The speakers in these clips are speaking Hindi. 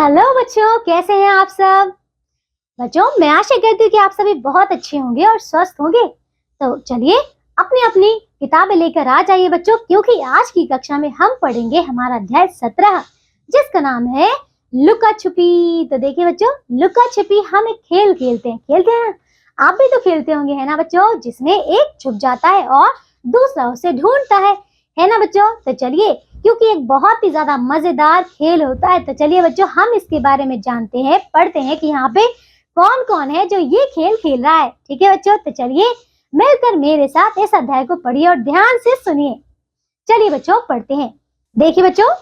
हेलो बच्चों, कैसे हैं आप सब। बच्चों, मैं आशा करती हूँ कि आप सभी बहुत अच्छे होंगे और स्वस्थ होंगे। तो चलिए अपनी अपनी किताबें लेकर आ जाइए बच्चों, क्योंकि आज की कक्षा में हम पढ़ेंगे हमारा अध्याय 17, जिसका नाम है लुका छुपी। तो देखिए बच्चों, लुका छुपी हम एक खेल खेलते हैं ना। आप भी तो खेलते होंगे, है ना बच्चों, जिसमें एक छुप जाता है और दूसरा उसे ढूंढता है ना बच्चों। तो चलिए, क्योंकि एक बहुत ही ज्यादा मजेदार खेल होता है, तो चलिए बच्चों हम इसके बारे में जानते हैं, पढ़ते हैं कि यहाँ पे कौन कौन है जो ये खेल खेल रहा है। ठीक है बच्चों, तो चलिए मिलकर मेरे साथ इस अध्याय को पढ़िए और ध्यान से सुनिए। चलिए बच्चों पढ़ते हैं। देखिए बच्चों,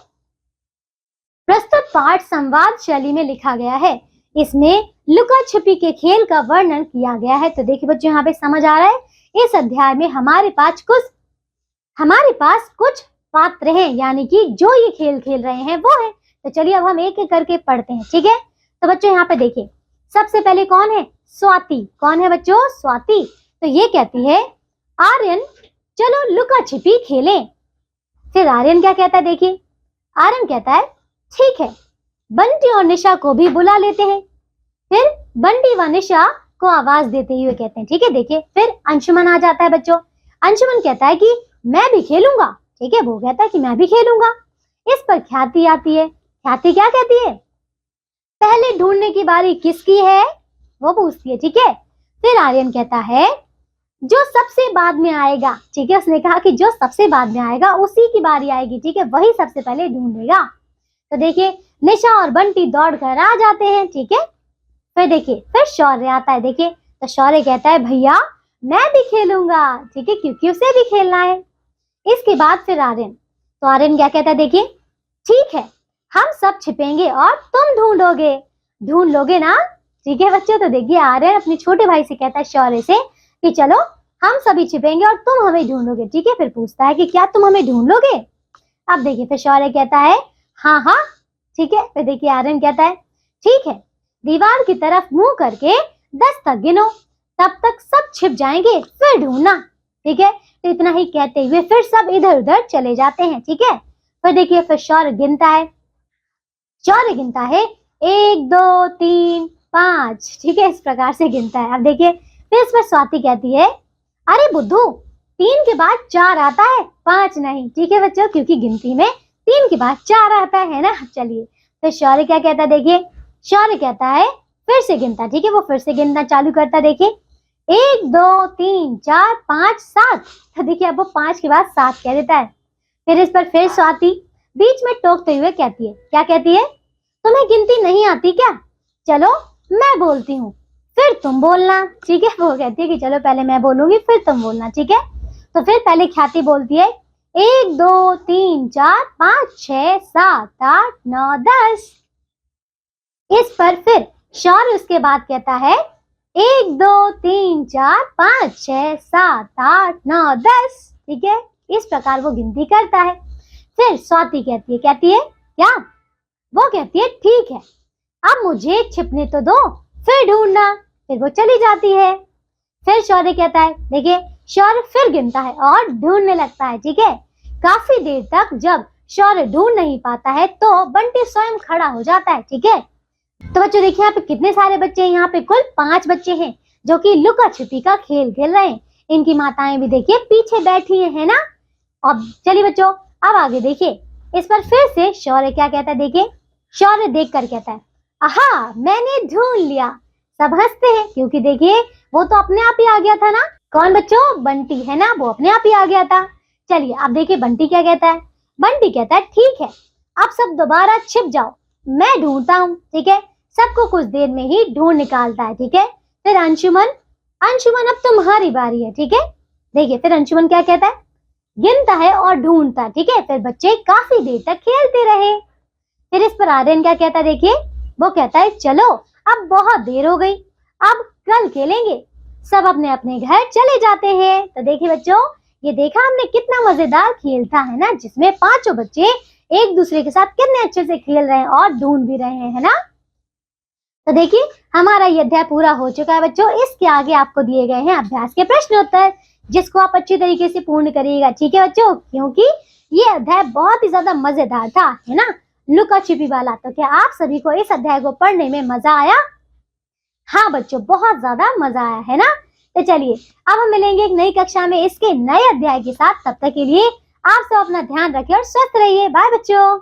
प्रस्तुत पाठ संवाद शैली में लिखा गया है। इसमें लुका छिपी के खेल का वर्णन किया गया है। तो देखिए बच्चों, यहाँ पे समझ आ रहा है, इस अध्याय में हमारे पास कुछ पात्र हैं, यानी कि जो ये खेल खेल रहे हैं वो है। तो चलिए अब हम एक एक करके पढ़ते हैं। ठीक है, तो बच्चों यहाँ पे देखिए, सबसे पहले कौन है? स्वाति। कौन है बच्चों? स्वाति। तो ये कहती है, आर्यन चलो लुका छिपी खेलें। फिर आर्यन क्या कहता है? देखिए, आर्यन कहता है ठीक है, बंटी और निशा को भी बुला लेते हैं। फिर बंटी व निशा को आवाज देते हुए कहते हैं। ठीक है, देखिए फिर अंशुमन आ जाता है बच्चों। अंशुमन कहता है कि मैं भी खेलूंगा। ठीक है, वो कहता है कि मैं भी खेलूंगा। इस पर ख्याति आती है। ख्याति क्या कहती है? पहले ढूंढने की बारी किसकी है, वो पूछती है। ठीक है, फिर आर्यन कहता है जो सबसे बाद में आएगा। ठीक है, उसने कहा कि जो सबसे बाद में आएगा उसी की बारी आएगी। ठीक है, वही सबसे पहले ढूंढेगा। तो देखिए, निशा और बंटी दौड़कर आ जाते हैं। ठीक है, फिर देखिए, फिर शौर्य आता है। देखिए, तो शौर्य कहता है भैया मैं भी खेलूंगा। ठीक है, क्योंकि उसे भी खेलना है। इसके बाद फिर आर्यन, तो आर्यन क्या कहता है? देखिए, ठीक है, हम सब छिपेंगे और तुम ढूंढ लोगे ना। ठीक है बच्चों, तो देखिए आर्यन अपने छोटे भाई से कहता है, शौर्य से, कि चलो हम सभी छिपेंगे और तुम हमें ढूंढोगे। ठीक है, फिर पूछता है कि क्या तुम हमें ढूंढ लोगे? अब देखिए, फिर शौर्य कहता है हाँ हाँ। ठीक है, फिर देखिए आर्यन कहता है ठीक है, दीवार की तरफ मुंह करके 10 तक गिनो, तब तक सब छिप जाएंगे, फिर ढूंढना। ठीक है, तो इतना ही कहते हुए फिर सब इधर उधर चले जाते हैं। ठीक है, फिर देखिए, फिर शौर्य गिनता है 1 2 3 5। ठीक है, इस प्रकार से गिनता है। अब देखिए, फिर इस पर स्वाति कहती है अरे बुद्धू, 3 के बाद 4 आता है, 5 नहीं। ठीक है बच्चों, क्योंकि गिनती में 3 के बाद 4 आता है ना। चलिए, फिर शौर्य क्या कहता है? देखिए, शौर्य कहता है फिर से गिनता। ठीक है, वो फिर से गिनना चालू करता है। देखिए, 1 2 3 4 5 7। तो देखिए, अब वो 5 के बाद 7 कह देता है। फिर इस पर फिर स्वाति बीच में टोकते हुए कहती है, क्या कहती है? तुम्हें गिनती नहीं आती क्या? चलो मैं बोलती हूँ, फिर तुम बोलना। ठीक है, वो कहती है कि चलो पहले मैं बोलूंगी फिर तुम बोलना। ठीक है, तो फिर पहले ख्याति बोलती है 1 2 3 4 5 6 7 8 9 10। इस पर फिर शौर्य उसके बाद कहता है 1 2 3 4 5 6 7 8 9 10। ठीक है, इस प्रकार वो गिनती करता है। फिर स्वाति कहती है क्या? वो कहती है ठीक है, अब मुझे छिपने तो दो, फिर ढूंढना। फिर वो चली जाती है। फिर शौर्य कहता है, देखिए शौर्य फिर गिनता है और ढूंढने लगता है। ठीक है, काफी देर तक जब शौर्य ढूंढ नहीं पाता है तो बंटी स्वयं खड़ा हो जाता है। ठीक है, तो बच्चों देखिए, यहाँ पे कितने सारे बच्चे हैं? यहाँ पे कुल 5 बच्चे हैं जो कि लुका छिपी का खेल खेल रहे हैं। इनकी माताएं भी देखिए पीछे बैठी है ना। अब चलिए बच्चों, अब आगे देखिए, इस पर फिर से शौर्य क्या कहता है? देखिए, शौर्य देखकर कहता है आहा, मैंने ढूंढ लिया। सब हंसते हैं, क्योंकि देखिए वो तो अपने आप ही आ गया था ना। कौन बच्चों? बंटी, है ना, वो अपने आप ही आ गया था। चलिए अब देखिए बंटी क्या कहता है। बंटी कहता है ठीक है, अब सब दोबारा छिप जाओ, मैं ढूंढता हूँ। ठीक है, सबको कुछ देर में ही ढूंढ निकालता है। ठीक है, फिर अंशुमन अब तुम्हारी बारी है। ठीक है, देखिए फिर अंशुमन क्या कहता है? गिनता है और ढूंढता। ठीक है, फिर बच्चे काफी देर तक खेलते रहे। फिर इस पर आर्यन क्या कहता है? देखिए, वो कहता है चलो अब बहुत देर हो गई, अब कल खेलेंगे। सब अपने अपने घर चले जाते हैं। तो देखिए बच्चों, ये देखा हमने कितना मजेदार खेल था, है ना, जिसमें 5 बच्चे एक दूसरे के साथ कितने अच्छे से खेल रहे हैं और ढूंढ भी रहे हैं, है ना। तो देखिए हमारा ये अध्याय पूरा हो चुका है बच्चों। इसके आगे आपको दिए गए हैं अभ्यास के प्रश्न उत्तर, जिसको आप अच्छी तरीके से पूर्ण करिएगा। ठीक है बच्चों, क्योंकि ये अध्याय बहुत ही ज्यादा मजेदार था, है ना। लुका छिपी वाला। तो क्या आप सभी को इस अध्याय को पढ़ने में मजा आया? हाँ बच्चों, बहुत ज्यादा मजा आया है ना। तो चलिए अब हम मिलेंगे एक नई कक्षा में इसके नए अध्याय के साथ। तब तक के लिए आप सब अपना ध्यान रखिए और स्वस्थ रहिए। बाय बच्चों।